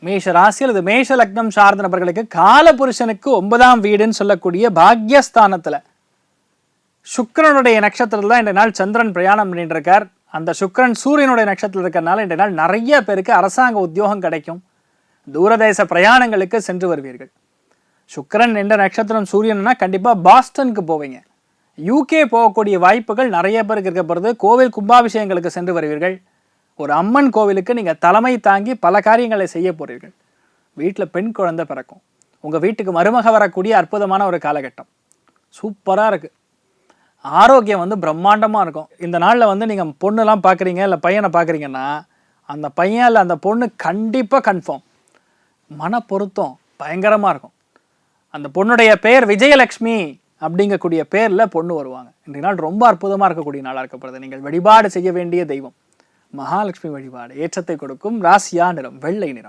மேஷ ராசி அல்லது மேஷ லக்னம் சார்ந்த நபர்களுக்கு காலபுருஷனுக்கு 9ஆம் வீடுன்னு சொல்லக்கூடிய பாக்யஸ்தானத்துல சுக்கிரனுடைய நட்சத்திரத்துல தான் இன்றைய நாள் சந்திரன் பிரயாணம் பண்ணிட்டு இருக்கார். அந்த சுக்கிரன் சூரியனுடைய நட்சத்திரத்தில் இருக்கிறனால இன்றைய நாள் நிறைய பேருக்கு அரசாங்க உத்தியோகம் கிடைக்கும். தூரதேச பிரயாணங்களுக்கு சென்று வருவீர்கள். சுக்கிரன் என்ற நட்சத்திரம் சூரியன்னா கண்டிப்பாக பாஸ்டனுக்கு போவீங்க. யூகே போகக்கூடிய வாய்ப்புகள் நிறைய பேருக்கு இருக்கப்படுறது. கோவில் கும்பாபிஷேகங்களுக்கு சென்று வருவீர்கள். ஒரு அம்மன் கோவிலுக்கு நீங்கள் தலைமை தாங்கி பல காரியங்களை செய்ய போறீர்கள். வீட்டில் பெண் குழந்தை பிறக்கும். உங்கள் வீட்டுக்கு மருமக வரக்கூடிய அற்புதமான ஒரு காலகட்டம். சூப்பராக இருக்குது. ஆரோக்கியம் பிரம்மாண்டமாக இருக்கும். இந்த நாளில் நீங்கள் பொண்ணுலாம் பார்க்குறீங்க இல்லை பையனை பார்க்குறீங்கன்னா அந்த பையன் இல்லை அந்த பொண்ணு கண்டிப்பாக கன்ஃபார்ம். மன பொருத்தம் பயங்கரமாக இருக்கும். அந்த பொண்ணுடைய பெயர் விஜயலட்சுமி அப்படிங்கக்கூடிய பேரில் பொண்ணு வருவாங்க. இன்றைய நாள் ரொம்ப அற்புதமாக இருக்கக்கூடிய நாளாக இருக்கப்படுது. நீங்கள் வழிபாடு செய்ய வேண்டிய தெய்வம் மகாலட்சுமி வழிபாடு ஏற்றத்தை கொடுக்கும். ராசியா நிறம் வெள்ளை நிறம்.